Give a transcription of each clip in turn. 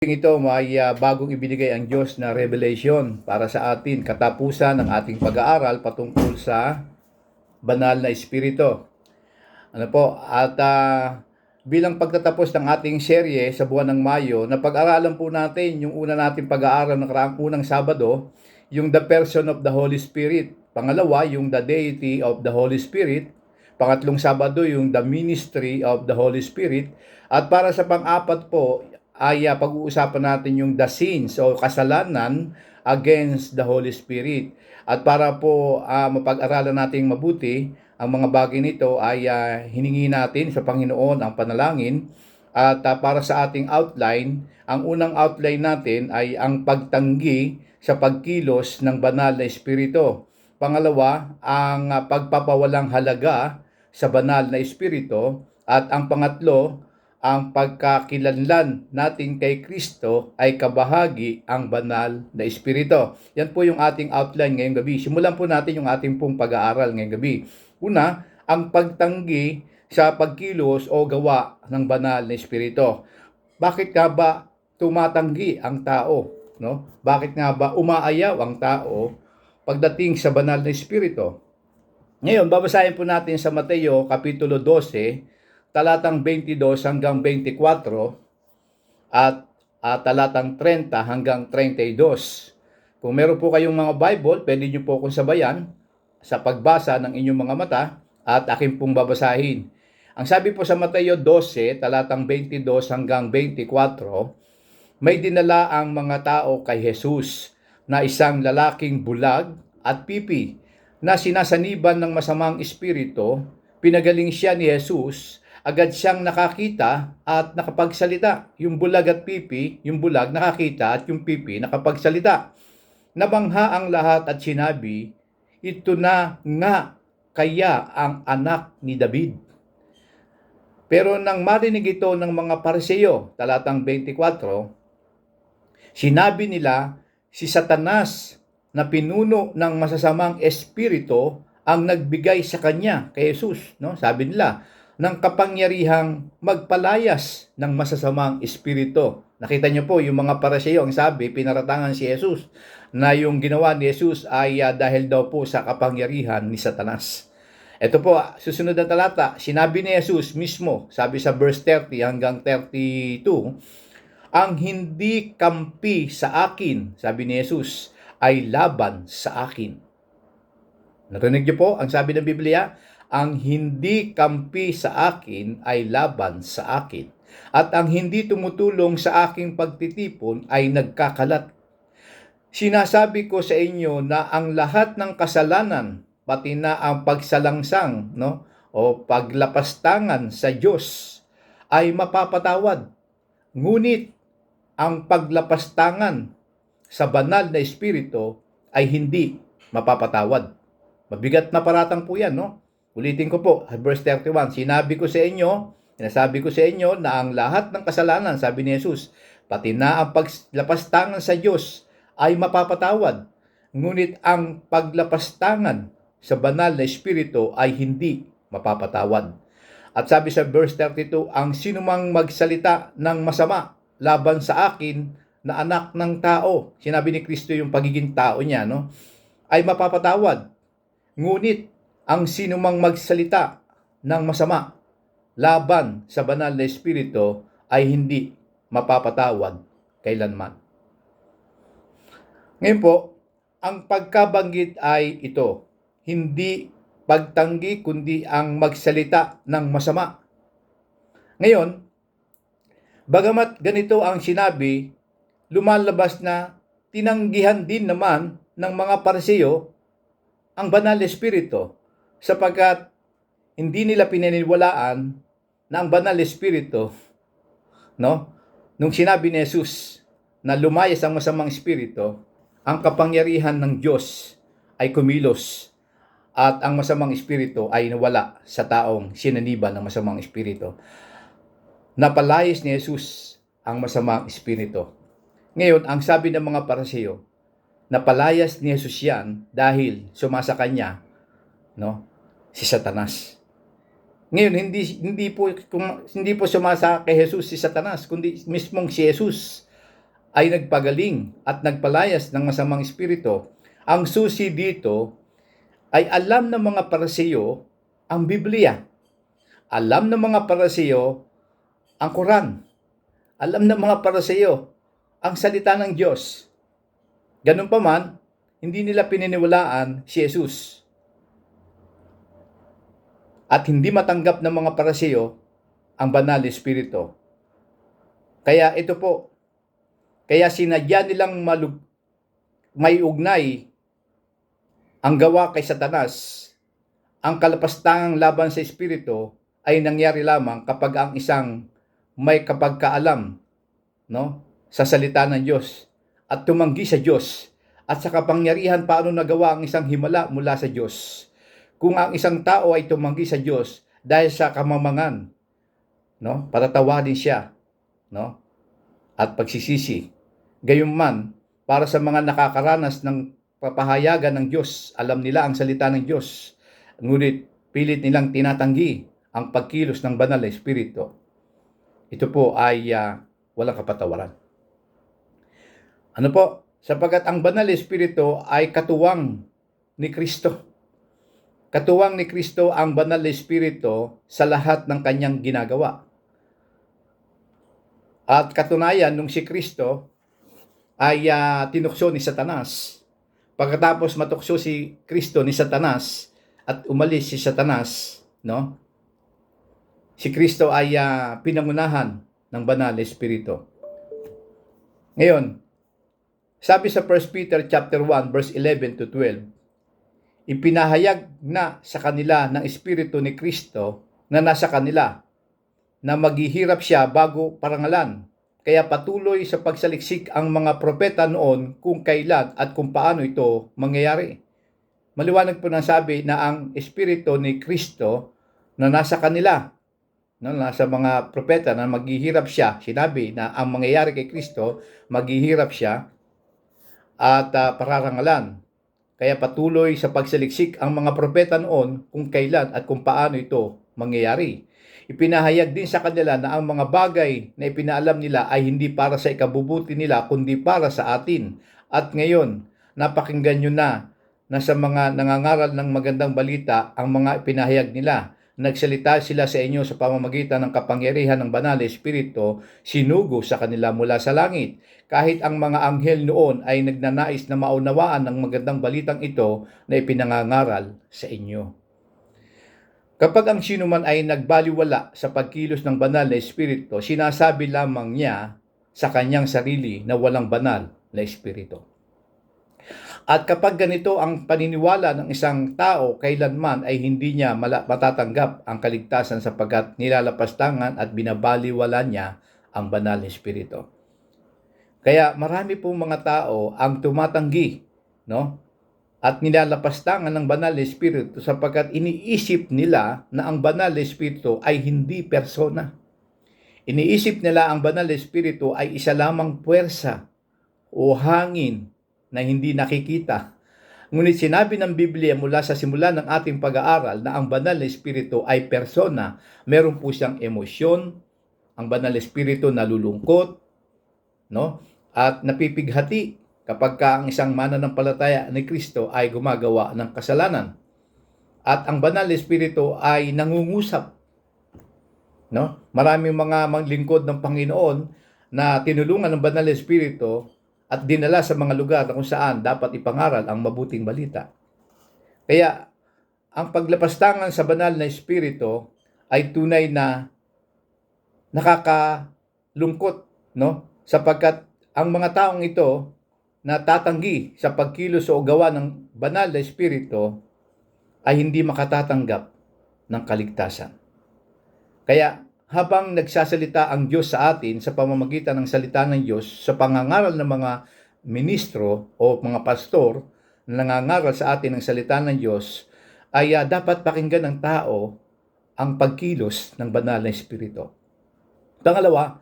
Ito may bagong ibinigay ang Diyos na revelation para sa atin, katapusan ng ating pag-aaral patungkol sa banal na espiritu. Ano po? At bilang pagtatapos ng ating serye sa buwan ng Mayo, napag-aralan po natin yung una nating pag-aaral ng unang Sabado, yung the person of the Holy Spirit. Pangalawa, yung the deity of the Holy Spirit. Pangatlong Sabado, yung the ministry of the Holy Spirit. At para sa pang-apat po, ay pag-uusapan natin yung the sins o kasalanan against the Holy Spirit. At para po mapag-aralan natin mabuti ang mga bagay nito ay hiningi natin sa Panginoon ang panalangin. At para sa ating outline, ang unang outline natin ay ang pagtanggi sa pagkilos ng banal na espiritu. Pangalawa, ang pagpapawalang halaga sa banal na espiritu. At ang pangatlo, ang pagkakilanlan natin kay Kristo ay kabahagi ang banal na espiritu. Yan po yung ating outline ngayong gabi. Simulan po natin yung ating pong pag-aaral ngayong gabi. Una, ang pagtanggi sa pagkilos o gawa ng banal na espiritu. Bakit nga ba tumatanggi ang tao? No? Bakit nga ba umaayaw ang tao pagdating sa banal na espiritu? Ngayon, babasahin po natin sa Mateo Kapitulo 12, talatang 22 hanggang 24 at talatang 30 hanggang 32. Kung meron po kayong mga Bible, pwede nyo po akong sabayan sa pagbasa ng inyong mga mata at akin pong babasahin. Ang sabi po sa Mateo 12, talatang 22 hanggang 24, may dinala ang mga tao kay Jesus na isang lalaking bulag at pipi na sinasaniban ng masamang espiritu. Pinagaling siya ni Jesus. Agad siyang nakakita at nakapagsalita. Yung bulag at pipi, yung bulag nakakita at yung pipi nakapagsalita. Nabangha ang lahat at sinabi, ito na nga kaya ang anak ni David. Pero nang marinig ito ng mga Pariseo, talatang 24, sinabi nila, si Satanas na pinuno ng masasamang espiritu ang nagbigay sa kanya kay Jesus. No? Sabi nila, ng kapangyarihang magpalayas ng masasamang espiritu. Nakita niyo po, yung mga Pariseo, ang sabi, pinaratangan si Jesus na yung ginawa ni Jesus ay dahil daw po sa kapangyarihan ni Satanas. Ito po, susunod na talata, sinabi ni Jesus mismo, sabi sa verse 30 hanggang 32, ang hindi kampi sa akin, sabi ni Jesus, ay laban sa akin. Narinig niyo po, ang sabi ng Biblia, ang hindi kampi sa akin ay laban sa akin. At ang hindi tumutulong sa aking pagtitipon ay nagkakalat. Sinasabi ko sa inyo na ang lahat ng kasalanan, pati na ang pagsalangsang, no, o paglapastangan sa Diyos ay mapapatawad. Ngunit ang paglapastangan sa banal na espiritu ay hindi mapapatawad. Mabigat na paratang po yan, no? Ulitin ko po, verse 31, sinasabi ko sa inyo na ang lahat ng kasalanan, sabi ni Jesus, pati na ang paglapastangan sa Diyos ay mapapatawad. Ngunit ang paglapastangan sa banal na espiritu ay hindi mapapatawad. At sabi sa verse 32, ang sinumang magsalita ng masama laban sa akin na anak ng tao, sinabi ni Kristo yung pagiging tao niya, no, ay mapapatawad. Ngunit ang sinumang magsalita ng masama laban sa banal na espiritu ay hindi mapapatawad kailanman. Ngayon po, ang pagkabanggit ay ito, hindi pagtanggi kundi ang magsalita ng masama. Ngayon, bagamat ganito ang sinabi, lumalabas na tinanggihan din naman ng mga Pariseo ang banal na espiritu, sapagkat hindi nila pinaniniwalaan na ang banal na espiritu, no, nung sinabi ni Jesus na lumayas ang masamang espiritu, ang kapangyarihan ng Diyos ay kumilos at ang masamang espiritu ay nawala sa taong sinaniban ng masamang espiritu. Napalayas ni Jesus ang masamang espiritu. Ngayon, ang sabi ng mga Pariseo, napalayas ni Jesus yan dahil sumasa kanya, no, si Satanas. Ngayon, hindi po sumasa kay Jesus si Satanas, kundi mismong si Jesus ay nagpagaling at nagpalayas ng masamang espiritu. Ang susi dito ay alam ng mga Parisiyo ang Biblia. Alam ng mga Parisiyo ang Quran. Alam ng mga Parisiyo ang salita ng Diyos. Ganun pa man, hindi nila pininiwalaan si Jesus. At hindi matanggap ng mga Parisiyo ang banal na espiritu. Kaya ito po, kaya sinadya nilang may ugnay ang gawa kay Satanas. Ang kalapastangang laban sa espiritu ay nangyari lamang kapag ang isang may kapagkaalam, no, sa salita ng Diyos at tumanggi sa Diyos at sa kapangyarihan paano nagawa ang isang himala mula sa Diyos. Kung ang isang tao ay tumanggi sa Diyos dahil sa kamamangan, no, patatawarin siya, no, at pagsisisi. Gayunman, para sa mga nakakaranas ng papahayagan ng Diyos, alam nila ang salita ng Diyos, ngunit pilit nilang tinatanggi ang pagkilos ng banal na espiritu. Ito po ay walang kapatawaran. Ano po? Sapagkat ang banal na espiritu ay katuwang ni Kristo. Katuwang ni Kristo ang banal na espiritu sa lahat ng kanyang ginagawa. At katunayan, nung si Kristo ay tinukso ni Satanas. Pagkatapos matukso si Kristo ni Satanas at umalis si Satanas, no? Si Kristo ay pinangunahan ng banal na espiritu. Ngayon, sabi sa 1 Peter chapter 1 verse 11 to 12, ipinahayag na sa kanila ng espiritu ni Kristo na nasa kanila, na maghihirap siya bago parangalan. Kaya patuloy sa pagsaliksik ang mga propeta noon kung kailan at kung paano ito mangyayari. Maliwanag po na sabi na ang espiritu ni Kristo na nasa kanila, no, nasa mga propeta na maghihirap siya. Sinabi na ang mangyayari kay Kristo, maghihirap siya at pararangalan. Kaya patuloy sa pagsaliksik ang mga propeta noon kung kailan at kung paano ito mangyayari. Ipinahayag din sa kanila na ang mga bagay na ipinaalam nila ay hindi para sa ikabubuti nila, kundi para sa atin. At ngayon, napakinggan nyo na sa mga nangangaral ng magandang balita ang mga ipinahayag nila. Nagsalita sila sa inyo sa pamamagitan ng kapangyarihan ng banal na espiritu, sinugo sa kanila mula sa langit. Kahit ang mga anghel noon ay nagnanais na maunawaan ng magandang balitang ito na ipinangangaral sa inyo. Kapag ang sinuman ay nagbaliwala sa pagkilos ng banal na espiritu, sinasabi lamang niya sa kanyang sarili na walang banal na espiritu. At kapag ganito ang paniniwala ng isang tao, kailanman ay hindi niya matatanggap ang kaligtasan sapagkat nilalapastangan at binabaliwala niya ang banal na espiritu. Kaya marami pong mga tao ang tumatanggi, no? At nilalapastangan ng banal na espiritu sapagkat iniisip nila na ang banal na espiritu ay hindi persona. Iniisip nila ang banal na espiritu ay isa lamang puwersa o hangin na hindi nakikita. Ngunit sinabi ng Biblia mula sa simula ng ating pag-aaral na ang banal na espiritu ay persona. Meron po siyang emosyon. Ang banal na espiritu nalulungkot, no? At napipighati kapag ang isang mananampalataya ni Kristo ay gumagawa ng kasalanan. At ang banal na espiritu ay nangungusap, no? Maraming mga lingkod ng Panginoon na tinulungan ng banal na espiritu at dinala sa mga lugar na kung saan dapat ipangaral ang mabuting balita. Kaya ang paglapastangan sa banal na espiritu ay tunay na nakakalungkot, no? Sapagkat ang mga taong ito na tatanggi sa pagkilos o gawa ng banal na espiritu ay hindi makatatanggap ng kaligtasan. Kaya habang nagsasalita ang Diyos sa atin sa pamamagitan ng salita ng Diyos, sa pangangaral ng mga ministro o mga pastor na nangangaral sa atin ng salita ng Diyos, ay dapat pakinggan ng tao ang pagkilos ng banal na espiritu. Pangalawa,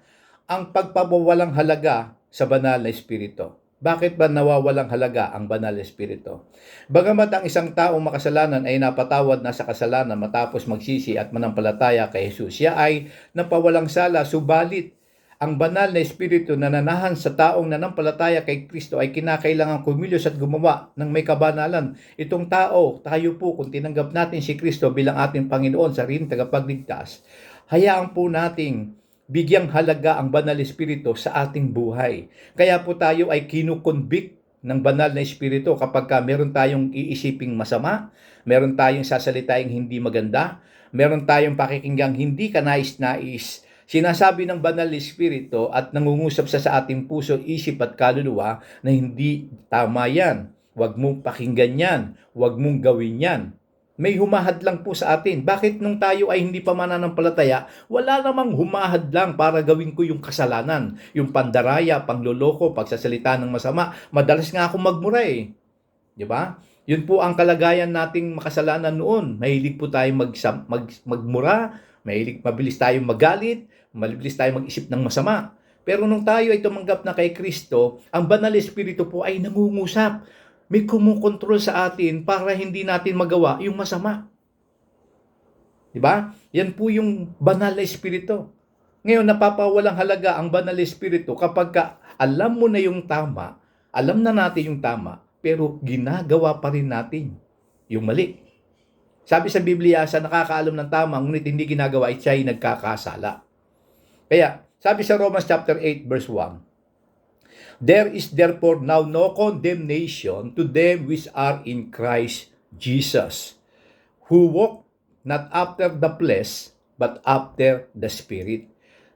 ang pagpapawalang halaga sa banal na espiritu. Bakit ba nawawalang halaga ang banal na espiritu? Bagamat ang isang taong makasalanan ay napatawad na sa kasalanan matapos magsisi at manampalataya kay Jesus, siya ay napawalang sala, subalit ang banal na espiritu na nanahan sa taong nanampalataya kay Kristo ay kinakailangan kumilos at gumawa ng may kabanalan. Itong tao, tayo po, kung tinanggap natin si Kristo bilang ating Panginoon, sariling tagapagligtas, hayaan po nating bigyang halaga ang banal na espiritu sa ating buhay. Kaya po tayo ay kinukonvict ng banal na espiritu kapag meron tayong iisiping masama, meron tayong sasalitain hindi maganda, meron tayong pakikinggang hindi kanais-nais. Sinasabi ng banal na espiritu at nangungusap sa ating puso, isip at kaluluwa na hindi tama yan. Huwag mong pakinggan yan. Huwag mong gawin yan. May humahad lang po sa atin. Bakit nung tayo ay hindi pa mananampalataya, wala namang humahad lang para gawin ko yung kasalanan, yung pandaraya, pangloloko, pagsasalita ng masama. Madalas nga ako magmura eh. Di ba? Yun po ang kalagayan nating makasalanan noon. Mahilig po tayong magmura, mabilis tayong magalit, mabilis tayong mag-isip ng masama. Pero nung tayo ay tumanggap na kay Kristo, ang banal na espiritu po ay nangungusap. May kumukontrol sa atin para hindi natin magawa yung masama. Diba? Yan po yung banal na espiritu. Ngayon, napapawalang halaga ang banal na espiritu kapag alam mo na yung tama, alam na natin yung tama, pero ginagawa pa rin natin yung mali. Sabi sa Biblia, sa nakakaalam ng tama, ngunit hindi ginagawa, ay siya'y nagkakasala. Kaya, sabi sa Romans chapter 8, verse 1, there is therefore now no condemnation to them which are in Christ Jesus, who walk not after the flesh, but after the Spirit.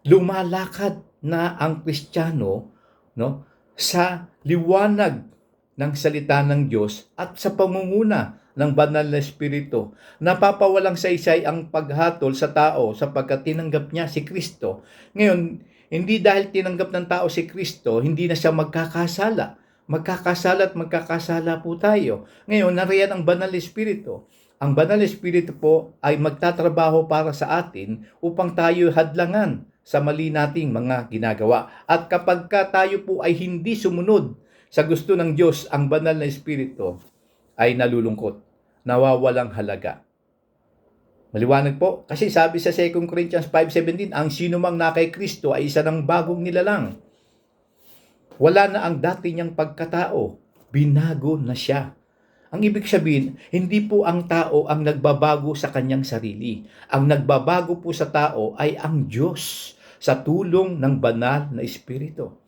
Lumalakad na ang Kristiyano, no, sa liwanag ng salita ng Diyos at sa pangunguna ng banal na espiritu. Napapawalang saysay ang paghatol sa tao sapagkat tinanggap niya si Kristo. Ngayon, hindi dahil tinanggap ng tao si Kristo, hindi na siya magkakasala. Magkakasala at magkakasala po tayo. Ngayon, nariyan ang banal na espiritu. Ang banal na espiritu po ay magtatrabaho para sa atin upang tayo hadlangan sa mali nating mga ginagawa. At kapag tayo po ay hindi sumunod sa gusto ng Diyos, ang banal na espiritu ay nalulungkot, nawawalang halaga. Maliwanag po, kasi sabi sa 2 Corinthians 5:17, ang sino mang na kay Kristo ay isa ng bagong nilalang. Wala na ang dati niyang pagkatao, binago na siya. Ang ibig sabihin, hindi po ang tao ang nagbabago sa kanyang sarili. Ang nagbabago po sa tao ay ang Diyos sa tulong ng banal na espiritu.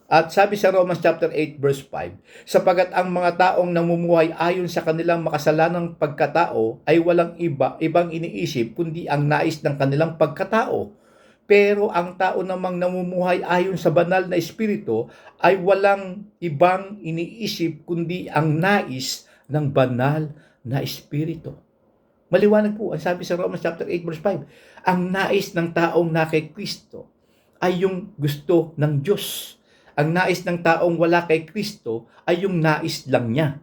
At sabi sa Romans chapter 8 verse 5, sapagat ang mga taong namumuhay ayon sa kanilang makasalanang pagkatao ay walang ibang iniisip kundi ang nais ng kanilang pagkatao. Pero ang tao namang namumuhay ayon sa banal na espiritu ay walang ibang iniisip kundi ang nais ng banal na espiritu. Maliwanag po ang sabi sa Romans chapter 8 verse 5. Ang nais ng taong na kay Kristo ay yung gusto ng Diyos. Ang nais ng taong wala kay Kristo ay yung nais lang niya.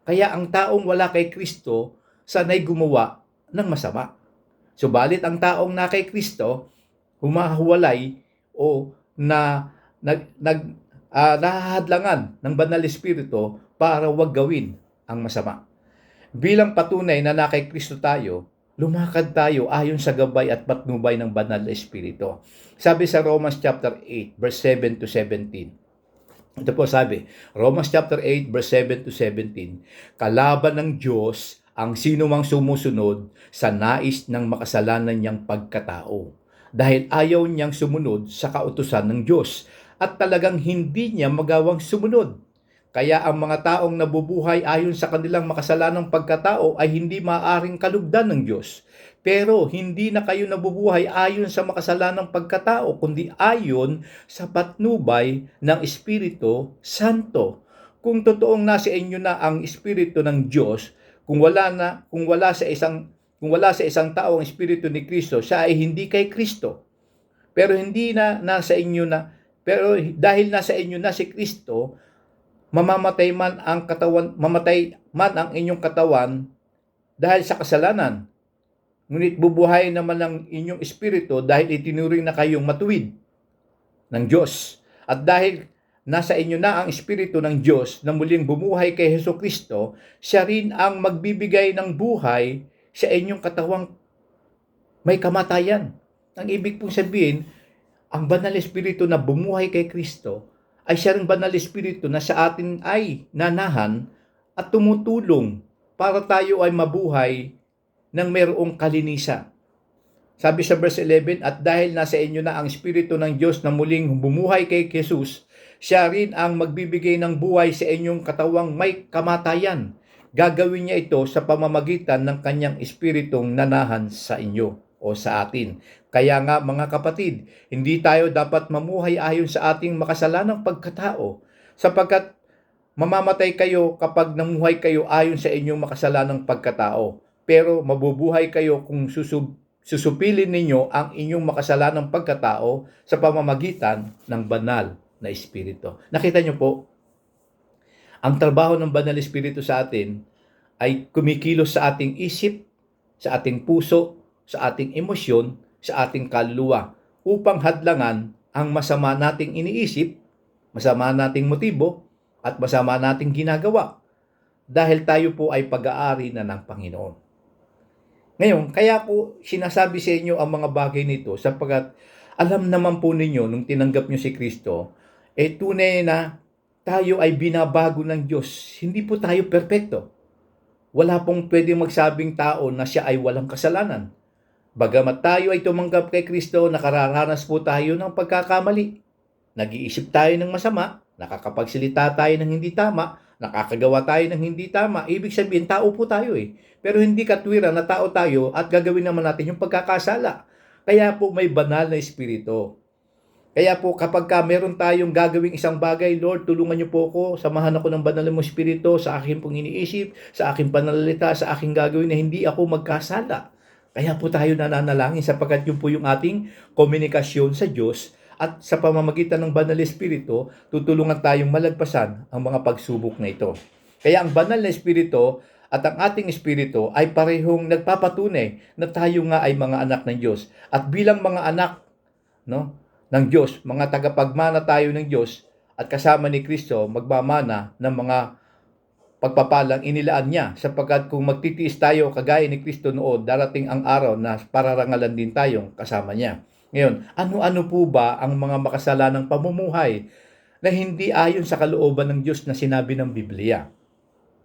Kaya ang taong wala kay Kristo, sanay gumawa ng masama. Subalit ang taong na kay Kristo, humahuwalay o nahahadlangan ng banal espiritu para wag gawin ang masama. Bilang patunay na kay Kristo tayo, lumakad tayo ayon sa gabay at patnubay ng banal na espiritu. Sabi sa Romans chapter 8 verse 7 to 17. Ito po sabi, Romans chapter 8 verse 7 to 17. Kalaban ng Diyos ang sino mang sumusunod sa nais ng makasalanan niyang pagkatao, dahil ayaw niyang sumunod sa kautusan ng Diyos at talagang hindi niya magawang sumunod. Kaya ang mga taong nabubuhay ayon sa kanilang makasalanang pagkatao ay hindi maaaring kalugdan ng Diyos. Pero hindi na kayo nabubuhay ayon sa makasalanang pagkatao, kundi ayon sa patnubay ng Espiritu Santo. Kung totoong nasa inyo na ang Espiritu ng Diyos, kung wala sa isang tao ang Espiritu ni Kristo, siya ay hindi kay Kristo. Pero dahil nasa inyo na si Kristo, mamatay man ang inyong katawan dahil sa kasalanan. Ngunit bubuhay naman ang inyong espiritu dahil itinuring na kayong matuwid ng Diyos. At dahil nasa inyo na ang espiritu ng Diyos na muling bumuhay kay Hesukristo, siya rin ang magbibigay ng buhay sa inyong katawang may kamatayan. Ang ibig pong sabihin, ang banal na espiritu na bumuhay kay Kristo ay siya ring banal na espiritu na sa atin ay nanahan at tumutulong para tayo ay mabuhay ng mayroong kalinisan. Sabi sa verse 11, at dahil nasa inyo na ang Espiritu ng Diyos na muling bumuhay kay Jesus, siya rin ang magbibigay ng buhay sa inyong katawang may kamatayan. Gagawin niya ito sa pamamagitan ng kanyang Espiritong nanahan sa inyo o sa atin. Kaya nga mga kapatid, hindi tayo dapat mamuhay ayon sa ating makasalanang pagkatao, sapagkat mamamatay kayo kapag namuhay kayo ayon sa inyong makasalanang pagkatao. Pero mabubuhay kayo kung susupilin ninyo ang inyong makasalanang pagkatao sa pamamagitan ng banal na Espiritu. Nakita niyo po, ang trabaho ng banal na Espiritu sa atin ay kumikilos sa ating isip, sa ating puso, sa ating emosyon, sa ating kaluluwa upang hadlangan ang masama nating iniisip, masama nating motibo, at masama nating ginagawa dahil tayo po ay pag-aari na ng Panginoon. Ngayon, kaya po sinasabi sa inyo ang mga bagay nito sapagkat alam naman po ninyo nung tinanggap nyo si Kristo, tunay na tayo ay binabago ng Diyos. Hindi po tayo perpekto. Wala pong pwedeng magsabing tao na siya ay walang kasalanan. Bagamat tayo ay tumanggap kay Kristo, nakararanas po tayo ng pagkakamali. Nag-iisip tayo ng masama, nakakapagsalita tayo ng hindi tama, nakakagawa tayo ng hindi tama. Ibig sabihin, tao po tayo eh. Pero hindi katwiran na tao tayo at gagawin naman natin yung pagkakasala. Kaya po may banal na espiritu. Kaya po kapag meron tayong gagawing isang bagay, Lord, tulungan niyo po ako, samahan ako ng banal mong espiritu sa aking pong iniisip, sa aking pananalita, sa aking gagawin na hindi ako magkasala. Kaya po tayo nananalangin sapagkat yun po yung ating komunikasyon sa Diyos at sa pamamagitan ng banal na espiritu, tutulungan tayong malagpasan ang mga pagsubok na ito. Kaya ang banal na espiritu at ang ating espiritu ay parehong nagpapatunay na tayo nga ay mga anak ng Diyos. At bilang mga anak ng Diyos, mga tagapagmana tayo ng Diyos at kasama ni Kristo, magmamana ng mga pagpapalang inilaan niya. Sapagkat kung magtitiis tayo kagaya ni Kristo noon, darating ang araw na pararangalan din tayong kasama niya. Ngayon, ano-ano po ba ang mga makasalanang pamumuhay na hindi ayon sa kalooban ng Diyos na sinabi ng Biblia?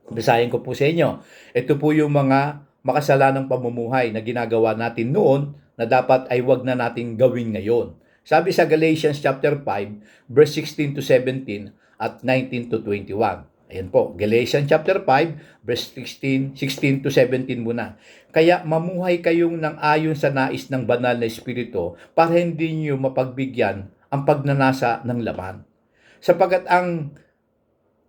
Basahin ko po sa inyo. Ito po yung mga makasalanang pamumuhay na ginagawa natin noon na dapat ay wag na nating gawin ngayon. Sabi sa Galatians chapter 5, verse 16 to 17 at 19 to 21. Ayan po, Galatians chapter 5, verse 16 to 17 muna. Kaya mamuhay kayong nang ayon sa nais ng banal na espiritu para hindi niyo mapagbigyan ang pagnanasa ng laman. Sapagkat ang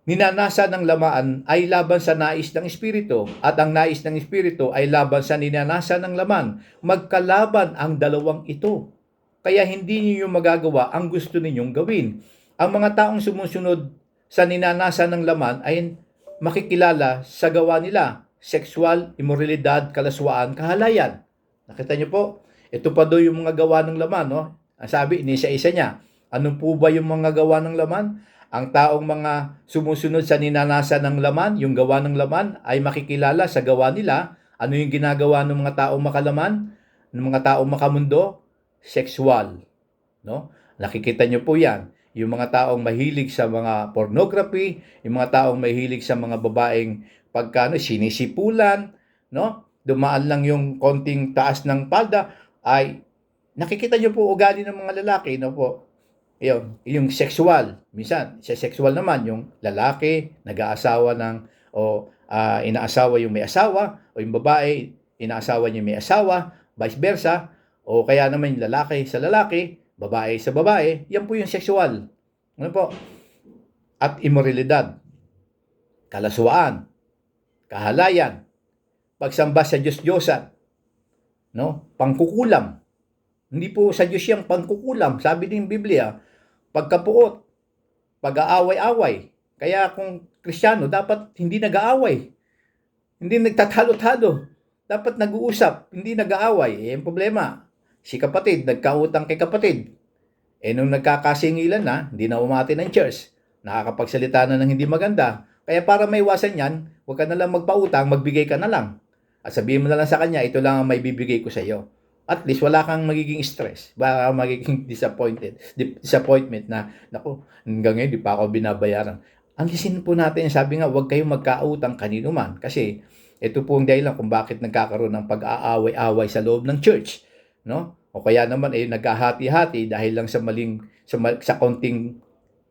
ninanasa ng laman ay laban sa nais ng espiritu at ang nais ng espiritu ay laban sa ninanasa ng laman. Magkalaban ang dalawang ito. Kaya hindi niyo magagawa ang gusto ninyong gawin. Ang mga taong sumusunod sa ninanasa ng laman ay makikilala sa gawa nila, sexual, immoralidad, kalaswaan, kahalayan. Nakita niyo po? Ito pa daw yung mga gawa ng laman, no? Ang sabi, inisa-isa niya. Ano po ba yung mga gawa ng laman? Ang taong mga sumusunod sa ninanasa ng laman, yung gawa ng laman, ay makikilala sa gawa nila. Ano yung ginagawa ng mga taong makalaman, ng mga taong makamundo? Sexual. No? Nakikita nyo po yan. Yung mga taong mahilig sa mga pornography, yung mga taong mahilig sa mga babaeng sinisipulan, no? Dumaan lang yung konting taas ng palda, ay nakikita nyo po ugali ng mga lalaki, no po? Yung sexual, minsan, sa sexual naman, yung lalaki, nag-aasawa inaasawa yung may asawa, o yung babae, inaasawa niya may asawa, vice versa, o kaya naman yung lalaki sa lalaki, babae sa babae, yan po yung sexual. Ano po? At immoralidad, kalaswaan, kahalayan, pagsamba sa Diyos-Diyosan, no? Pangkukulam. Hindi po sa Diyos yung pangkukulam. Sabi din Biblia, pagkapuot, pag-aaway-away. Kaya kung Kristiyano, dapat hindi nag-aaway. Hindi nagtatalo-talo. Dapat nag-uusap, hindi nag-aaway. Ang problema, si kapatid, nagkautang kay kapatid. Nung nagkakasingilan na, hindi na umati ng church. Nakakapagsalita na ng hindi maganda. Kaya para maiwasan yan, huwag ka na lang magpautang, magbigay ka na lang. At sabihin mo na lang sa kanya, ito lang ang may bibigay ko sa iyo. At least wala kang magiging stress, wala kang magiging disappointment na, naku, hanggang ngayon di pa ako binabayaran. Alisin po natin, sabi nga, huwag kayong magkautang kanino man. Kasi ito po ang dahilan kung bakit nagkakaroon ng pag-aaway-away sa loob ng church. No? O kaya naman naghahati-hati dahil lang sa konting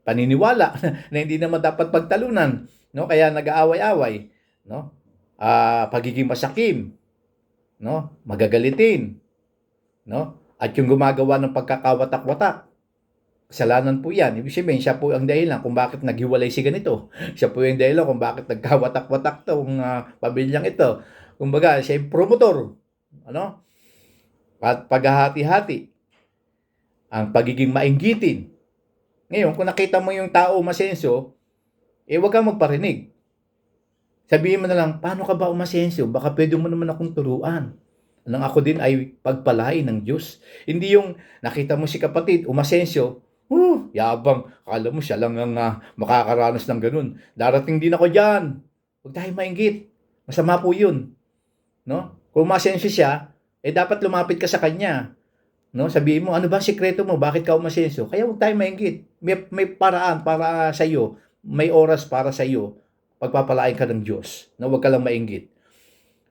paniniwala na hindi naman dapat pagtalunan. No? Kaya nag-aaway-away. No? Pagiging masakim. No? Magagalitin. No? At yung gumagawa ng pagkakawatak-watak, kasalanan po yan. Ibig sabihin, siya po ang dahilan kung bakit naghiwalay si ganito. Siya po yung dahilan kung bakit nagkawatak-watak tong pamilyang ito. Kumbaga, siya yung promotor. Ano? At paghahati-hati. Ang pagiging mainggitin. Ngayon, kung nakita mo yung tao umasenso, huwag kang magparinig. Sabihin mo na lang, paano ka ba umasenso? Baka pwede mo naman akong turuan. Nang ako din ay pagpalain ng Diyos. Hindi yung nakita mo si kapatid, umasensyo, yabang, akala mo siya lang ang makakaranas ng ganun. Darating din ako dyan. Huwag tayo mainggit. Masama po yun. No? Kung umasensyo siya, dapat lumapit ka sa kanya. No? Sabihin mo, ano ba sikreto mo? Bakit ka umasensyo? Kaya huwag tayo mainggit. May paraan para sa iyo. May oras para sa iyo. Pagpapalain ka ng Diyos. No? Huwag ka lang mainggit.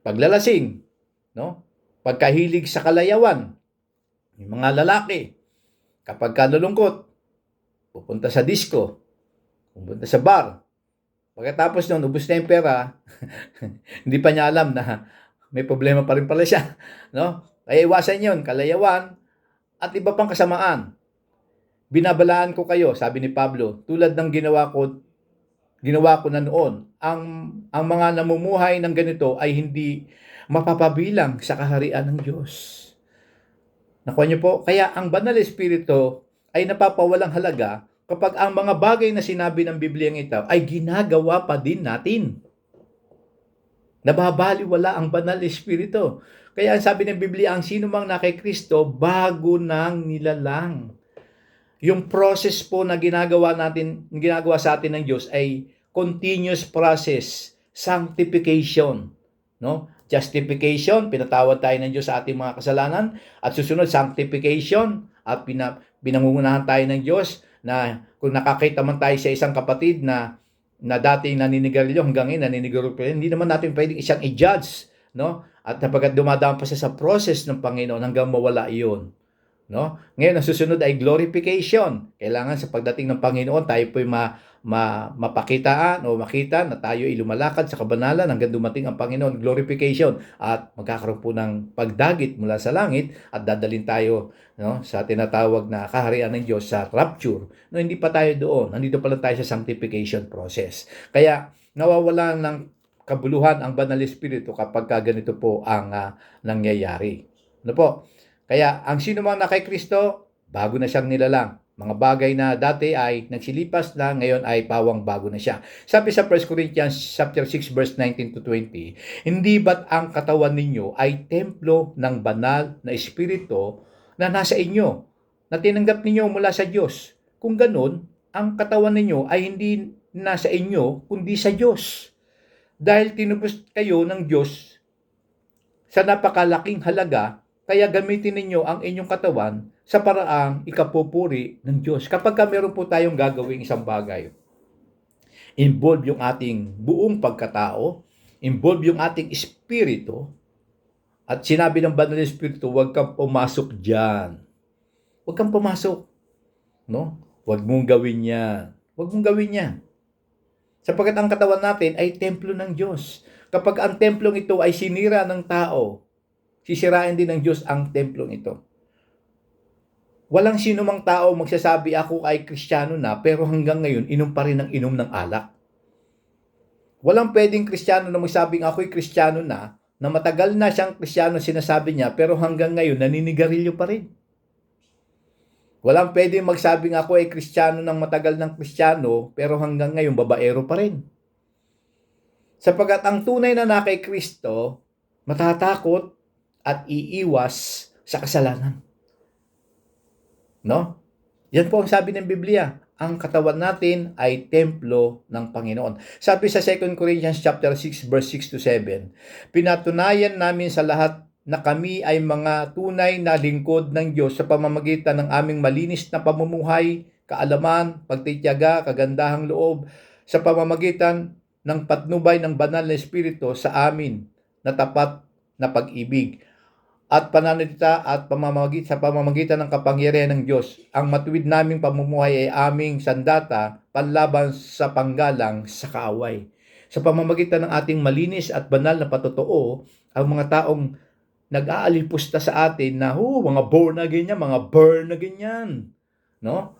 Paglalasing, no? Pagkahilig sa kalayawan, yung mga lalaki, kapag nalulungkot, pupunta sa disco, pupunta sa bar. Pagkatapos nun, ubus na yung pera, hindi pa niya alam na may problema pa rin pala siya. No? Kaya iwasan yun, kalayawan, at iba pang kasamaan. Binabalaan ko kayo, sabi ni Pablo, tulad ng ginawa ko na noon. Ang mga namumuhay ng ganito ay hindi mapapabilang sa kaharian ng Diyos. Nakuha niyo po? Kaya ang banal espiritu ay napapawalang halaga kapag ang mga bagay na sinabi ng Biblia ito ay ginagawa pa din natin. Nababaliwala ang banal espiritu. Kaya ang sabi ng Biblia, ang sino mang na kay Kristo, bago nang nilalang. Yung process po na ginagawa sa atin ng Diyos ay continuous process, sanctification, no? Justification, pinatawad tayo ng Diyos sa ating mga kasalanan, at susunod sanctification, at pinangungunahan tayo ng Diyos na kung nakakita man tayo sa isang kapatid na dating naninigarilyo hanggang ngayon naninigarilyo pa rin, hindi naman natin pwedeng isang i-judge, no? At napagkat dumadaan pa siya sa process ng Panginoon hanggang mawala iyon. No? Ngayon, ang susunod ay glorification. Kailangan sa pagdating ng Panginoon, tayo po'y mapakitaan o makita na tayo ay lumalakad sa kabanalan hanggang dumating ang Panginoon. Glorification. At magkakaroon po ng pagdagit mula sa langit at dadalhin tayo, no, sa tinatawag na kaharian ng Diyos sa rapture. No, hindi pa tayo doon. Nandito pa lang tayo sa sanctification process. Kaya nawawala ng kabuluhan ang banal espiritu kapag ganito po ang nangyayari. Ano po? Kaya ang sino mang na kay Kristo, bago na siyang nilalang. Mga bagay na dati ay nagsilipas na, ngayon ay pawang bago na siya. Sabi sa 1 Corinthians chapter 6 verse 19 to 20, hindi ba't ang katawan ninyo ay templo ng banal na espiritu na nasa inyo, na tinanggap ninyo mula sa Diyos? Kung ganun, ang katawan ninyo ay hindi nasa inyo, kundi sa Diyos. Dahil tinubos kayo ng Diyos sa napakalaking halaga, kaya gamitin ninyo ang inyong katawan sa paraang ikapupuri ng Diyos. Kapag meron po tayong gagawing isang bagay, involve yung ating buong pagkatao, involve yung ating espiritu, at sinabi ng banal na espiritu, huwag kang pumasok dyan. Huwag kang pumasok. No? Huwag mong gawin yan. Huwag mong gawin yan. Sapagkat ang katawan natin ay templo ng Diyos. Kapag ang templong ito ay sinira ng tao, sisirain din ng Diyos ang templong ito. Walang sino mang tao magsasabi ako ay Kristiyano na, pero hanggang ngayon inom pa rin ng inom ng alak. Walang pwedeng Kristiyano na magsabing ako ay Kristiyano na matagal na siyang Kristiyano sinasabi niya, pero hanggang ngayon naninigarilyo pa rin. Walang pwedeng magsabing ako ay Kristiyano ng matagal ng Kristiyano, pero hanggang ngayon babaero pa rin. Sapagkat ang tunay na kay Kristo, matatakot at iiwas sa kasalanan. No? Yan po ang sabi ng Biblia. Ang katawan natin ay templo ng Panginoon. Sabi sa 2 Corinthians chapter 6 verse 6 to 7, pinatunayan namin sa lahat na kami ay mga tunay na lingkod ng Diyos sa pamamagitan ng aming malinis na pamumuhay, kaalaman, pagtitiyaga, kagandahang loob, sa pamamagitan ng patnubay ng banal na Espiritu sa amin na tapat na pag-ibig at pananalita at sa pamamagitan ng kapangyarihan ng Diyos. Ang matuwid naming pamumuhay ay aming sandata panlaban sa panggalang sa kaaway. Sa pamamagitan ng ating malinis at banal na patotoo, ang mga taong nag-aalipusta sa atin na, mga born again yan, mga burn again yan. No?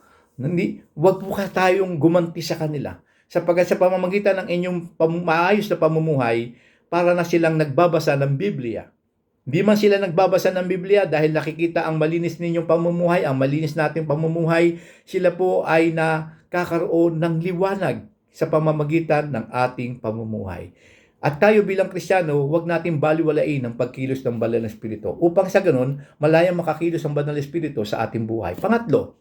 Wag po tayong gumanti sa kanila. Sapagkat sa pamamagitan ng inyong maayos na pamumuhay, para na silang nagbabasa ng Biblia. Di man sila nagbabasa ng Biblia dahil nakikita ang malinis ninyong pamumuhay, ang malinis nating pamumuhay, sila po ay nakakaroon ng liwanag sa pamamagitan ng ating pamumuhay. At tayo bilang Kristiyano, huwag natin baliwalain ang pagkilos ng banal na Espiritu upang sa ganun, malayang makakilos ang banal na Espiritu sa ating buhay. Pangatlo,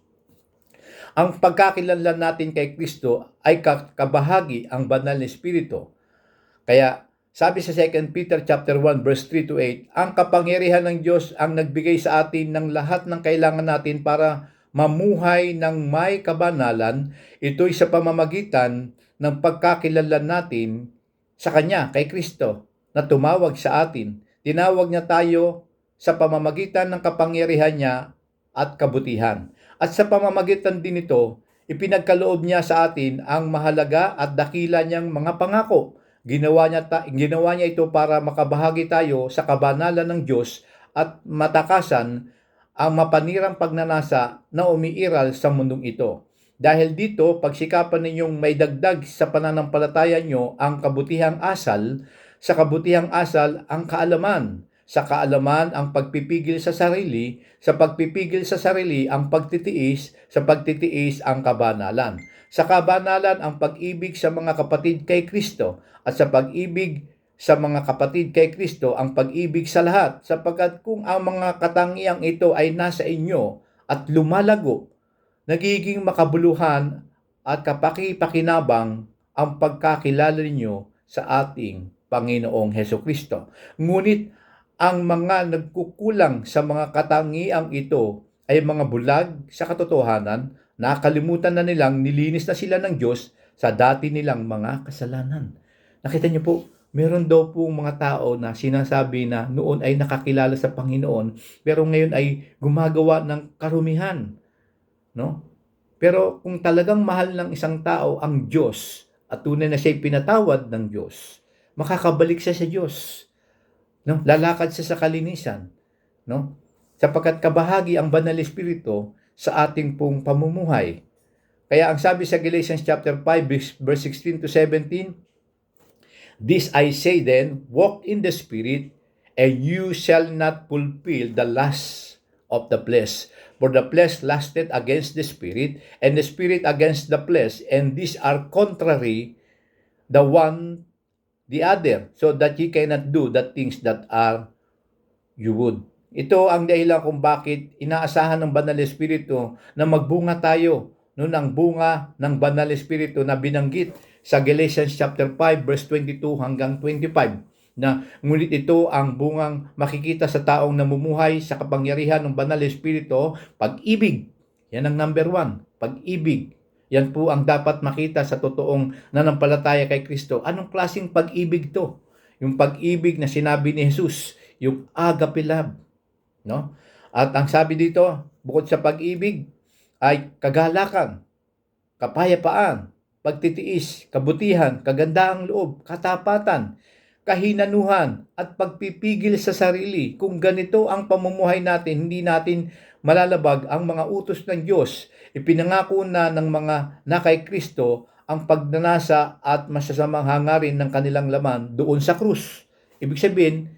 ang pagkakilanlan natin kay Kristo ay kabahagi ang banal na Espiritu. Kaya sabi sa 2 Peter chapter 1 verse 3 to 8, ang kapangyarihan ng Diyos ang nagbigay sa atin ng lahat ng kailangan natin para mamuhay ng may kabanalan. Ito'y sa pamamagitan ng pagkakilanlan natin sa Kanya, kay Kristo, na tumawag sa atin. Tinawag niya tayo sa pamamagitan ng kapangyarihan niya at kabutihan. At sa pamamagitan din ito, ipinagkaloob niya sa atin ang mahalaga at dakila niyang mga pangako. Ginawa niya ito para makabahagi tayo sa kabanalan ng Diyos at matakasan ang mapanirang pagnanasa na umiiral sa mundong ito. Dahil dito, pagsikapan ninyong may dagdag sa pananampalataya nyo ang kabutihang asal, sa kabutihang asal ang kaalaman, sa kaalaman ang pagpipigil sa sarili, sa pagpipigil sa sarili ang pagtitiis, sa pagtitiis ang kabanalan. Sa kabanalan ang pag-ibig sa mga kapatid kay Kristo, at sa pag-ibig sa mga kapatid kay Kristo ang pag-ibig sa lahat, sapagkat kung ang mga katangiang ito ay nasa inyo at lumalago, nagiging makabuluhan at kapaki-pakinabang ang pagkakilala ninyo sa ating Panginoong Hesukristo. Ngunit ang mga nagkukulang sa mga katangiang ito ay mga bulag sa katotohanan, nakalimutan na nilang nilinis na sila ng Diyos sa dati nilang mga kasalanan. Nakita niyo po, meron daw po mga tao na sinasabi na noon ay nakakilala sa Panginoon, pero ngayon ay gumagawa ng karumihan. No? Pero kung talagang mahal ng isang tao ang Diyos at tunay na siya'y pinatawad ng Diyos, makakabalik siya sa Diyos. No? Lalakad siya sa kalinisan. No? Sapagkat kabahagi ang Banal Espiritu sa ating pong pamumuhay. Kaya ang sabi sa Galatians chapter 5 verse 16 to 17, this I say then, walk in the Spirit, and you shall not fulfill the lust of the flesh. For the flesh lusted against the Spirit, and the Spirit against the flesh, and these are contrary the one the other, so that ye cannot do the things that are you would. Ito ang dahilan kung bakit inaasahan ng Banal Espiritu na magbunga tayo noon ang bunga ng Banal Espiritu na binanggit sa Galatians chapter 5 verse 22 hanggang 25. Na ngunit ito ang bungang makikita sa taong namumuhay sa kapangyarihan ng Banal Espiritu, pag-ibig. Yan ang number 1, pag-ibig. Yan po ang dapat makita sa totoong nanampalataya kay Kristo. Anong klaseng pag-ibig to? Yung pag-ibig na sinabi ni Jesus, yung agape love. No? At ang sabi dito, bukod sa pag-ibig, ay kagalakan, kapayapaan, pagtitiis, kabutihan, kagandahang loob, katapatan, kahinanuhan, at pagpipigil sa sarili. Kung ganito ang pamumuhay natin, hindi natin malalabag ang mga utos ng Diyos. Ipinangako na ng mga nakay Kristo ang pagnanasa at masasamang hangarin ng kanilang laman doon sa krus. Ibig sabihin,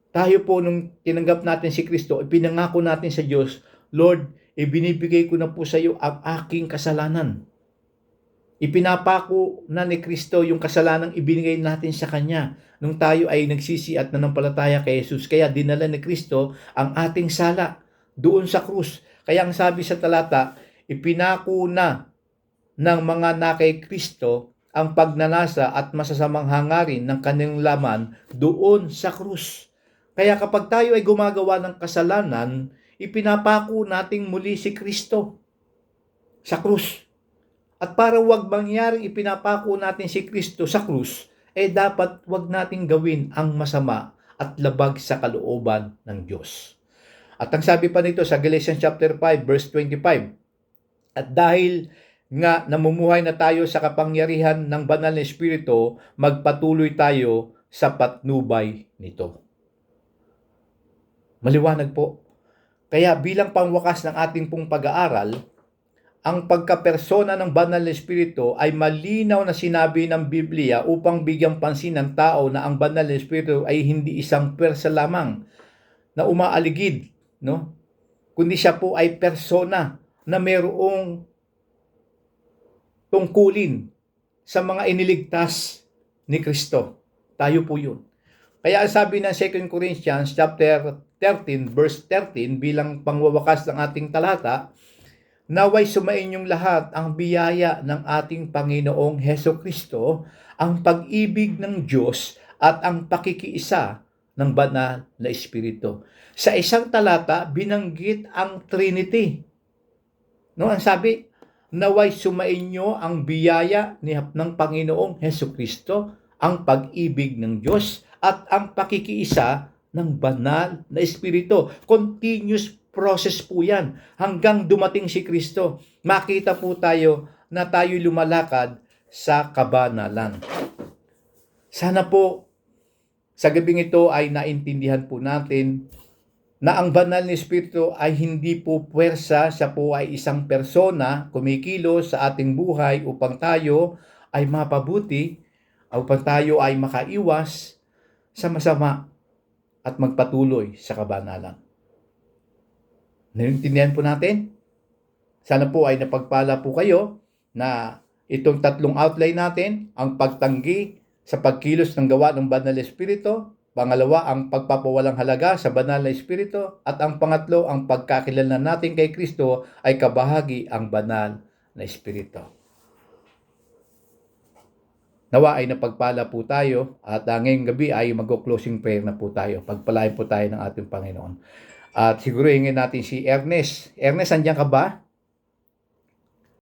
tayo po nung tinanggap natin si Kristo, ipinangako natin sa Diyos, Lord, ibinibigay ko na po sa iyo ang aking kasalanan. Ipinapako na ni Kristo yung kasalanang ibinigay natin sa Kanya nung tayo ay nagsisi at nanampalataya kay Jesus. Kaya dinala ni Kristo ang ating sala doon sa krus. Kaya ang sabi sa talata, ipinako na ng mga nakay Kristo ang pagnanasa at masasamang hangarin ng kanilang laman doon sa krus. Kaya kapag tayo ay gumagawa ng kasalanan, ipinapako nating muli si Kristo sa krus. At para wag mangyaring ipinapako natin si Kristo sa krus, dapat wag nating gawin ang masama at labag sa kalooban ng Diyos. At ang sabi pa nito sa Galatians chapter 5 verse 25, at dahil nga namumuhay na tayo sa kapangyarihan ng banal na Espiritu, magpatuloy tayo sa patnubay nito. Maliwanag po. Kaya bilang pangwakas ng ating pong pag-aaral, ang pagkapersona ng banal na Espiritu ay malinaw na sinabi ng Biblia upang bigyang pansin ng tao na ang banal na Espiritu ay hindi isang pwersa lamang na umaaligid, no? Kundi siya po ay persona na mayroong tungkulin sa mga iniligtas ni Kristo. Tayo po yun. Kaya sabi ng 2 Corinthians chapter 13 verse 13 bilang pangwawakas ng ating talata, naway sumainyong lahat ang biyaya ng ating Panginoong Hesukristo, ang pag-ibig ng Diyos at ang pakikiisa ng banal na Espiritu. Sa isang talata, binanggit ang Trinity. No, ang sabi, naway sumainyo ang biyaya ng Panginoong Hesukristo, ang pag-ibig ng Diyos at ang pakikiisa ng banal na Espiritu. Continuous process po yan hanggang dumating si Kristo. Makita po tayo na tayo lumalakad sa kabanalan. Sana po sa gabing ito ay naintindihan po natin na ang banal na Espiritu ay hindi po puwersa, siya po ay isang persona kumikilos sa ating buhay upang tayo ay mapabuti, upang tayo ay makaiwas sa masama at magpatuloy sa kabanalan. Naintindihan po natin? Sana po ay napagpala po kayo na itong tatlong outline natin, ang pagtanggi sa pagkilos ng gawa ng banal na Espiritu, pangalawa, ang pagpapawalang halaga sa banal na Espiritu, at ang pangatlo, ang pagkakilala natin kay Kristo ay kabahagi ang banal na Espiritu. Nawa ay napagpala po tayo at ngayong gabi ay mag-closing prayer na po tayo. Pagpalain po tayo ng ating Panginoon. At siguro hingin natin si Ernest. Ernest, andiyan ka ba?